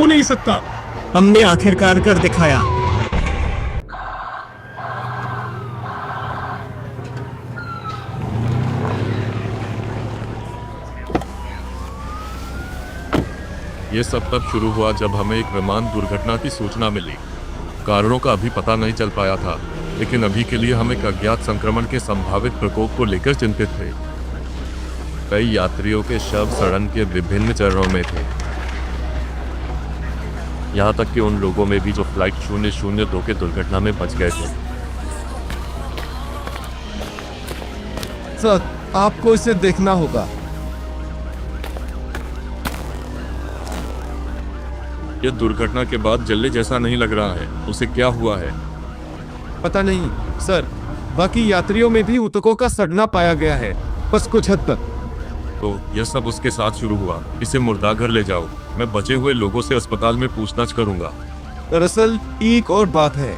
नहीं सकता। हमने आखिरकार कर दिखाया। ये सब तब शुरू हुआ जब हमें एक विमान दुर्घटना की सूचना मिली। कारणों का अभी पता नहीं चल पाया था, लेकिन अभी के लिए हम एक अज्ञात संक्रमण के संभावित प्रकोप को लेकर चिंतित थे। कई यात्रियों के शव सड़न के विभिन्न चरणों में थे, यहाँ तक कि उन लोगों में भी जो फ्लाइट 002 के दुर्घटना में बच गए थे। सर, आपको इसे देखना होगा। यह दुर्घटना के बाद जल्ले जैसा नहीं लग रहा है। उसे क्या हुआ है? पता नहीं सर, बाकी यात्रियों में भी ऊतकों का सड़ना पाया गया है, बस कुछ हद तक। तो यह सब उसके साथ शुरू हुआ। इसे मुर्दाघर ले जाओ, मैं बचे हुए लोगों से अस्पताल में पूछताछ करूंगा। दरअसल एक और बात है।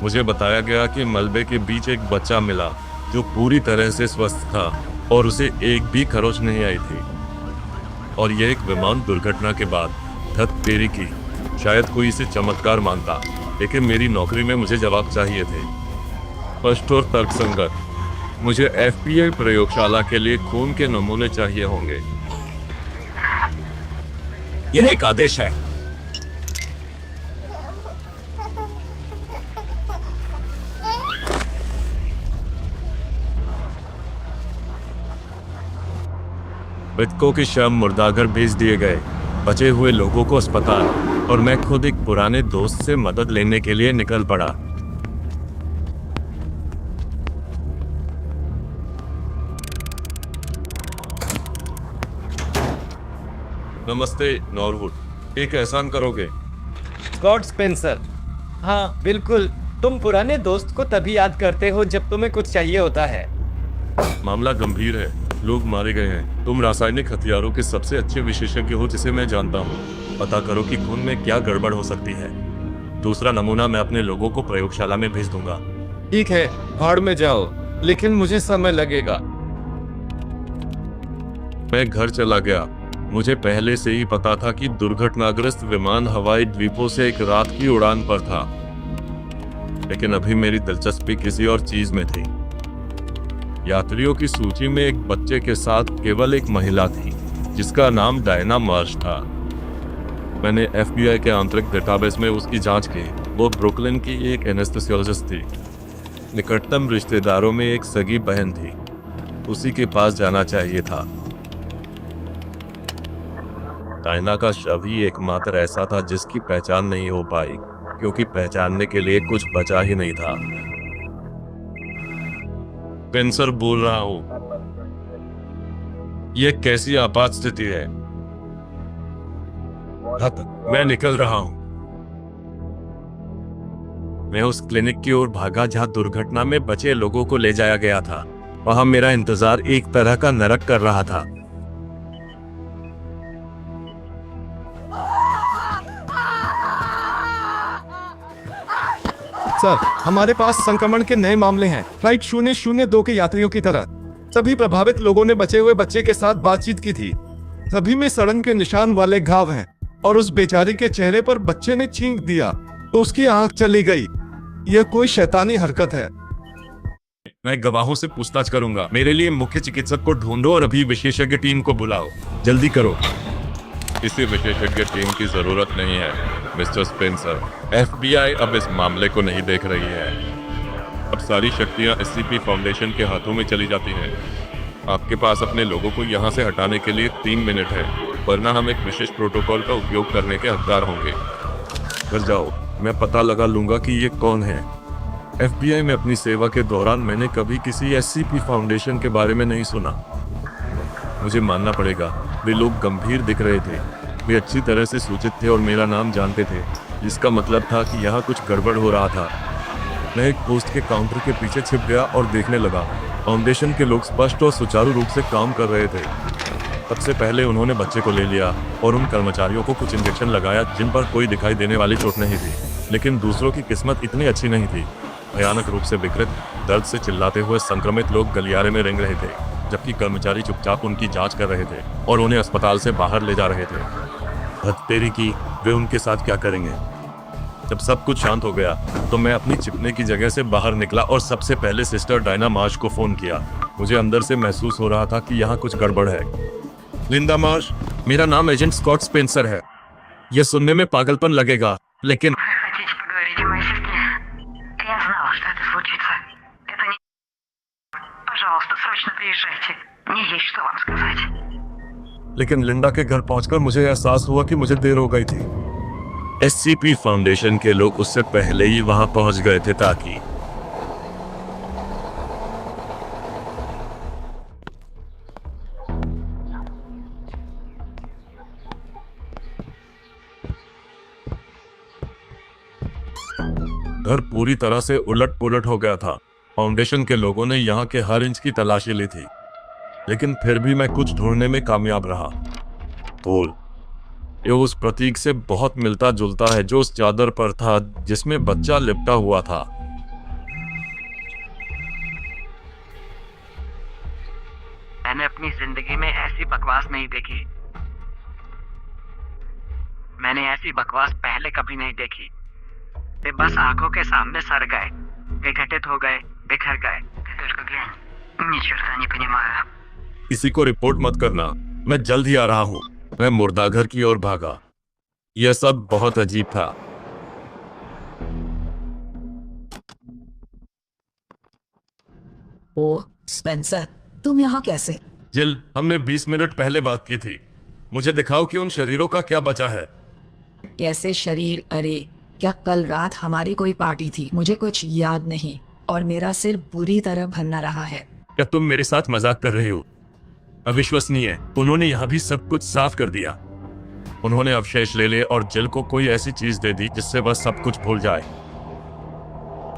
मुझे बताया गया कि मलबे के बीच एक बच्चा मिला जो पूरी तरह से स्वस्थ था और उसे एक भी खरोच नहीं आई थी। और यह एक विमान दुर्घटना के बाद। धत तेरी की, शायद कोई इसे चमत्कार मानता, लेकिन मेरी नौकरी में मुझे जवाब चाहिए थे, स्पष्ट और तर्कसंगत। मुझे एफबीआई प्रयोगशाला के लिए खून के नमूने चाहिए होंगे। यह एक आदेश है। मृतकों के शव मुर्दाघर भेज दिए गए, बचे हुए लोगों को अस्पताल, और मैं खुद एक पुराने दोस्त से मदद लेने के लिए निकल पड़ा। नमस्ते नॉरवुड, एक एहसान करोगे? Scott Spencer. हाँ बिल्कुल, तुम पुराने दोस्त को तभी याद करते हो जब तुम्हें कुछ चाहिए होता है। मामला गंभीर है, लोग मारे गए हैं। तुम रासायनिक हथियारों के सबसे अच्छे विशेषज्ञ हो जिसे मैं जानता हूँ। पता करो कि खून में क्या गड़बड़ हो सकती है। दूसरा नमूना मैं अपने लोगों को प्रयोगशाला में भेज दूंगा। ठीक है, भाड़ में जाओ, लेकिन मुझे समय लगेगा। मैं घर चला गया। मुझे पहले से ही पता था कि दुर्घटनाग्रस्त विमान हवाई द्वीपों से एक रात की उड़ान पर था, लेकिन अभी मेरी दिलचस्पी किसी और चीज में थी। यात्रियों की सूची में एक बच्चे के साथ केवल एक महिला थी, जिसका नाम डायना मार्श था। मैंने एफबीआई के आंतरिक डेटाबेस में उसकी जांच की। वो ब्रुकलिन की एक एनेस्थेसियोलॉजिस्ट थी। निकटतम रिश्तेदारों में एक सगी बहन थी। उसी के पास जाना चाहिए था। डायना का शव ही एकमात्र ऐसा था जिसकी पहचान नहीं हो पाई, क्योंकि पहचानने के लिए कुछ बचा ही नहीं था। स्पेंसर बोल रहा हूं। यह कैसी आपात स्थिति है? मैं निकल रहा हूं। मैं उस क्लिनिक की ओर भागा जहां दुर्घटना में बचे लोगों को ले जाया गया था। वहां मेरा इंतजार एक तरह का नरक कर रहा था। सर, हमारे पास संक्रमण के नए मामले हैं। फ्लाइट 002 के यात्रियों की तरह सभी प्रभावित लोगों ने बचे हुए बच्चे के साथ बातचीत की थी। सभी में सड़न के निशान वाले घाव हैं, और उस बेचारी के चेहरे पर बच्चे ने छींक दिया तो उसकी आंख चली गई। यह कोई शैतानी हरकत है। मैं गवाहों से पूछताछ करूंगा। मेरे लिए मुख्य चिकित्सक को ढूंढो और अभी विशेषज्ञ टीम को बुलाओ। जल्दी करो। किसी विशेषज्ञ टीम की जरूरत नहीं है मिस्टर स्पेंसर। एफबीआई अब इस मामले को नहीं देख रही है। अब सारी शक्तियां एससीपी फाउंडेशन के हाथों में चली जाती हैं। आपके पास अपने लोगों को यहां से हटाने के लिए 3 मिनट है, वरना हम एक विशेष प्रोटोकॉल का उपयोग करने के हकदार होंगे। घर जाओ, मैं पता लगा लूंगा कि ये कौन है। एफबीआई में अपनी सेवा के दौरान मैंने कभी किसी एससीपी फाउंडेशन के बारे में नहीं सुना। मुझे मानना पड़ेगा, वे लोग गंभीर दिख रहे थे। वे अच्छी तरह से सूचित थे और मेरा नाम जानते थे, जिसका मतलब था कि यहाँ कुछ गड़बड़ हो रहा था। मैं एक पोस्ट के काउंटर के पीछे छिप गया और देखने लगा। फाउंडेशन के लोग स्पष्ट और सुचारू रूप से काम कर रहे थे। सबसे पहले उन्होंने बच्चे को ले लिया और उन कर्मचारियों को कुछ इंजेक्शन लगाया जिन पर कोई दिखाई देने वाली चोट नहीं थी, लेकिन दूसरों की किस्मत इतनी अच्छी नहीं थी। भयानक रूप से विकृत, दर्द से चिल्लाते हुए संक्रमित लोग गलियारे में रेंग रहे थे, जबकि कर्मचारी चुपचाप उनकी जांच कर रहे थे और उन्हें अस्पताल से बाहर ले जा रहे थे। हद तेरी की, वे उनके साथ क्या करेंगे? जब सब कुछ शांत हो गया तो मैं अपनी छिपने की जगह से बाहर निकला और सबसे पहले सिस्टर डायना मार्श को फोन किया। मुझे अंदर से महसूस हो रहा था कि यहाँ कुछ गड़बड़ है। लिंडा मार्श, मेरा नाम एजेंट स्कॉट स्पेंसर है। यह सुनने में पागलपन लगेगा, लेकिन Хотите поговорить о моей сестре? Я знала, что это случится. Это не... Пожалуйста, срочно приезжайте. Мне есть что вам сказать. लेकिन लिंडा के घर पहुंचकर मुझे एहसास हुआ कि मुझे देर हो गई थी। SCP फाउंडेशन के लोग उससे पहले ही वहां पहुंच गए थे ताकि घर पूरी तरह से उलट पुलट हो गया था। फाउंडेशन के लोगों ने यहाँ के हर इंच की तलाशी ली थी, लेकिन फिर भी मैं कुछ ढूंढने में कामयाब रहा। बोल, ये उस प्रतीक से बहुत मिलता जुलता है जो उस चादर पर था जिसमें बच्चा लिपटा हुआ था। मैंने अपनी जिंदगी में ऐसी बकवास नहीं देखी। मैंने ऐसी बकवास पहले कभी नहीं देखी। वे बस आंखों के सामने सड़ गए, विघटित हो गए, बिखर गए। Ни черта не понимаю. किसी को रिपोर्ट मत करना, मैं जल्द ही आ रहा हूँ। मैं मुर्दाघर की ओर भागा। यह सब बहुत अजीब था। ओ स्पेंसर, तुम यहाँ कैसे? जिल, हमने 20 मिनट पहले बात की थी। मुझे दिखाओ कि उन शरीरों का क्या बचा है। कैसे शरीर? अरे क्या कल रात हमारी कोई पार्टी थी? मुझे कुछ याद नहीं और मेरा सिर बुरी तरह भरना रहा है। क्या तुम मेरे साथ मजाक कर रहे हो? अविश्वसनीय, उन्होंने यहाँ भी सब कुछ साफ कर दिया। उन्होंने अवशेष ले लिए और जिल को कोई ऐसी चीज दे दी जिससे वह सब कुछ भूल जाए।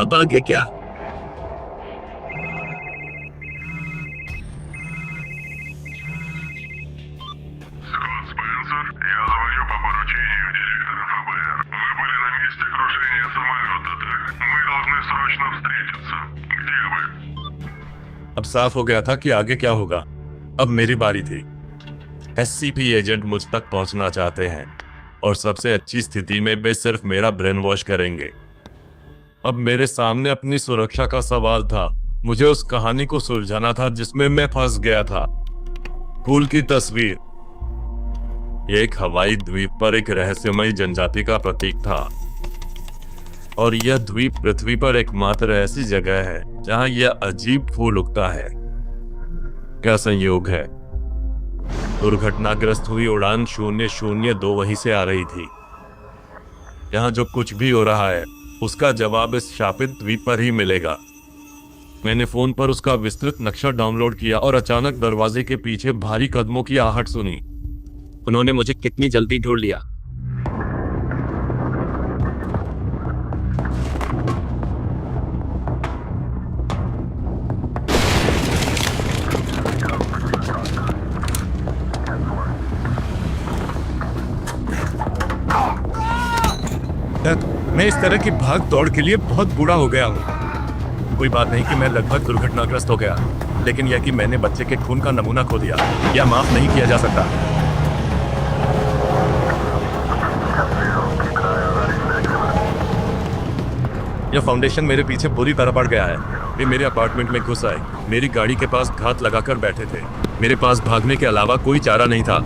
अब आगे क्या? Спенсер, я звоню по поручению директора ФБР. Мы были на месте крушения самолета, так? Мы должны срочно встретиться. Где вы? अब साफ हो गया था कि आगे क्या होगा। अब मेरी बारी थी। SCP एजेंट मुझ तक पहुंचना चाहते हैं और सबसे अच्छी स्थिति में वे सिर्फ मेरा ब्रेन वॉश करेंगे। अब मेरे सामने अपनी सुरक्षा का सवाल था। मुझे उस कहानी को सुलझाना था जिसमें मैं फंस गया था। फूल की तस्वीर। ये एक हवाई द्वीप पर एक रहस्यमयी जनजाति का प्रतीक था और यह द्वीप पृथ्वी पर एकमात्र ऐसी जगह है जहां यह अजीब फूल उगता है। क्या संयोग है? दुर्घटनाग्रस्त हुई उड़ान 002 वहीं से आ रही थी। यहाँ जो कुछ भी हो रहा है उसका जवाब इस शापित द्वीप पर ही मिलेगा। मैंने फोन पर उसका विस्तृत नक्शा डाउनलोड किया और अचानक दरवाजे के पीछे भारी कदमों की आहट सुनी। उन्होंने मुझे कितनी जल्दी ढूंढ लिया। मैं इस तरह की भाग दौड़ के लिए बहुत बूढ़ा हो गया हूँ। कोई बात नहीं कि मैं लगभग दुर्घटनाग्रस्त हो गया, लेकिन यह कि मैंने बच्चे के खून का नमूना खो दिया, यह माफ नहीं किया जा सकता। यह फाउंडेशन मेरे पीछे बुरी तरह पड़ गया है। वे मेरे अपार्टमेंट में घुस आए, मेरी गाड़ी के पास घात लगाकर बैठे थे। मेरे पास भागने के अलावा कोई चारा नहीं था।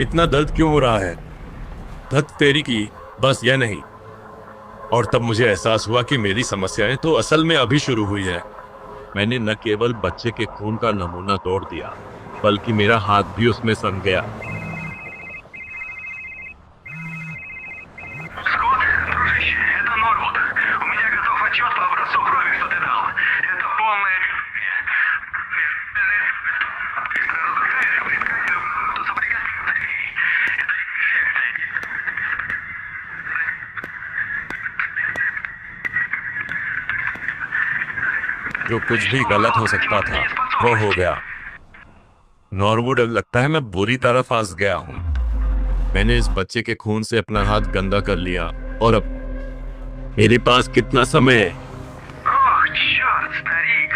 इतना दर्द क्यों हो रहा है? धत तेरी की, बस यह नहीं। और तब मुझे एहसास हुआ कि मेरी समस्याएं तो असल में अभी शुरू हुई है। मैंने न केवल बच्चे के खून का नमूना तोड़ दिया, बल्कि मेरा हाथ भी उसमें सन गया। Скотт, дружище, это Норвуд. У меня готов отчет по образцу крови, что ты дал. Это полная... जो कुछ भी गलत हो सकता था वो हो गया। नॉर्वुड, अब लगता है मैं बुरी तरह फंस गया हूँ। मैंने इस बच्चे के खून से अपना हाथ गंदा कर लिया और अब मेरे पास कितना समय है? Ох, черт, старик.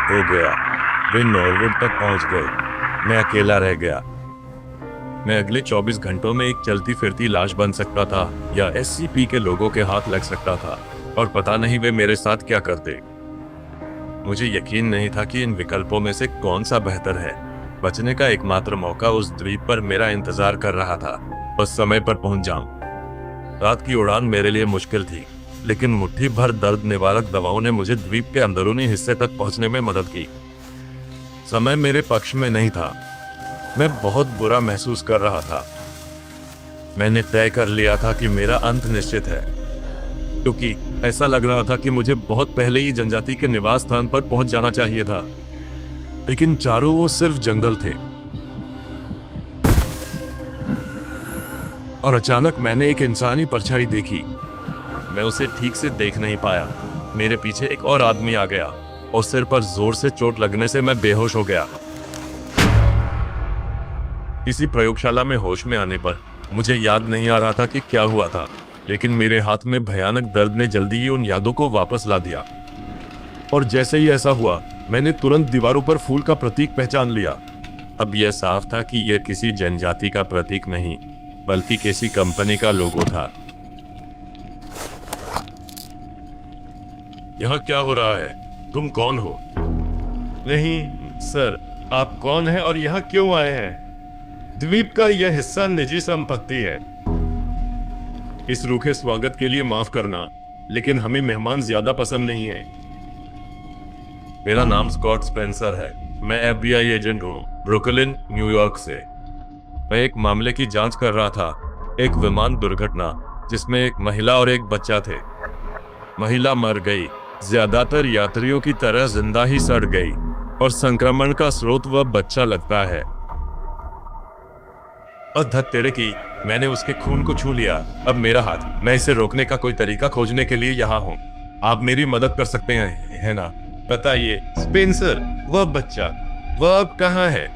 हो गया। वे नॉर्वुड तक पहुंच गए। मैं अकेला रह गया। मैं अगले 24 घंटों में एक चलती फिरती लाश बन सकता था या एससीपी के लोगों के हाथ लग सकता था, और पता नहीं वे मेरे साथ क्या करते। मुझे यकीन नहीं था कि इन विकल्पों में से कौन सा बेहतर है। बचने का एकमात्र मौका उस द्वीप पर मेरा इंतजार कर रहा था, बस समय पर पहुंच जाऊं। रात की उड़ान मेरे लिए मुश्किल थी, लेकिन मुट्ठी भर दर्द निवारक दवाओं ने मुझे द्वीप के अंदरूनी हिस्से तक पहुंचने में मदद की। समय मेरे पक्ष में नहीं था। मैं बहुत बुरा महसूस कर रहा था। मैंने तय कर लिया था कि मेरा अंत निश्चित है, क्योंकि ऐसा लग रहा था कि मुझे बहुत पहले ही जनजाति के निवास स्थान पर पहुंच जाना चाहिए था, लेकिन चारों ओर सिर्फ जंगल थे। और अचानक मैंने एक इंसानी परछाई देखी। मैं उसे ठीक से देख नहीं पाया। मेरे पीछे एक और आदमी आ गया और सिर पर जोर से चोट लगने से मैं बेहोश हो गया। इसी प्रयोगशाला में होश में आने पर मुझे याद नहीं आ रहा था कि क्या हुआ था, लेकिन मेरे हाथ में भयानक दर्द ने जल्दी ही उन यादों को वापस ला दिया। और जैसे ही ऐसा हुआ, मैंने तुरंत दीवारों पर फूल का प्रतीक पहचान लिया। अब यह साफ था कि यह किसी जनजाति का प्रतीक नहीं, बल्कि किसी कंपनी का लोगो था। यहाँ क्या हो रहा है? तुम कौन हो? नहीं सर, आप कौन हैं और यहाँ क्यों आए हैं? द्वीप का यह हिस्सा निजी संपत्ति है। इस रूखे स्वागत के लिए माफ करना, लेकिन हमें मेहमान ज्यादा पसंद नहीं है। मेरा नाम स्कॉट स्पेंसर है। मैं FBI एजेंट हूँ, ब्रुकलिन, न्यूयॉर्क से। मैं एक मामले की जांच कर रहा था, एक विमान दुर्घटना जिसमें एक महिला और एक बच्चा थे। महिला मर गई, ज्यादातर यात्रियों की तरह जिंदा ही सड़ गई, और संक्रमण का स्रोत वह बच्चा लगता है। और धत तेरे की, मैंने उसके खून को छू लिया। अब मेरा हाथ, मैं इसे रोकने का कोई तरीका खोजने के लिए यहाँ हूँ। आप मेरी मदद कर सकते हैं, है ना? बताइए स्पेंसर, वह बच्चा, वह अब कहाँ है?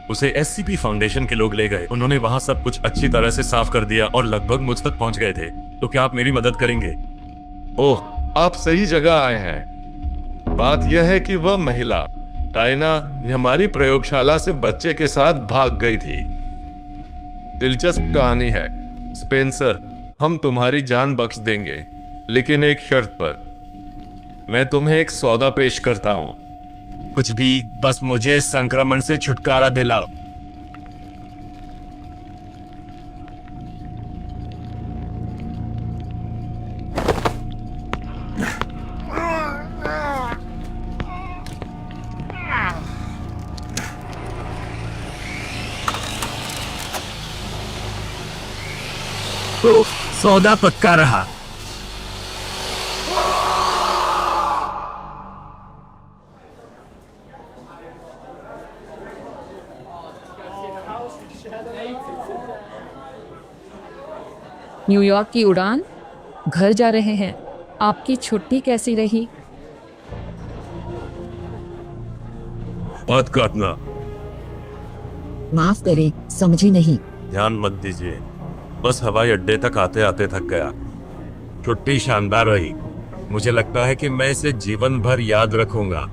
उसे SCP फाउंडेशन के लोग ले गए। उन्होंने वहां सब कुछ अच्छी तरह से साफ कर दिया और लगभग मुझ तक पहुंच गए थे। तो क्या आप मेरी मदद करेंगे? ओह, आप सही जगह आए हैं। बात यह है कि वह महिला टाइना हमारी प्रयोगशाला से बच्चे के साथ भाग गई थी। दिलचस्प कहानी है स्पेंसर। हम तुम्हारी जान बख्श देंगे, लेकिन एक शर्त पर। मैं तुम्हें एक सौदा पेश करता हूं। कुछ भी, बस मुझे इस संक्रमण से छुटकारा दिलाओ। तो सौदा पक्का रहा। न्यूयॉर्क की उड़ान, घर जा रहे हैं। आपकी छुट्टी कैसी रही? बात काटना। माफ करें, समझी नहीं। ध्यान मत दीजिए, बस हवाई अड्डे तक आते आते थक गया। छुट्टी शानदार रही। मुझे लगता है कि मैं इसे जीवन भर याद रखूंगा।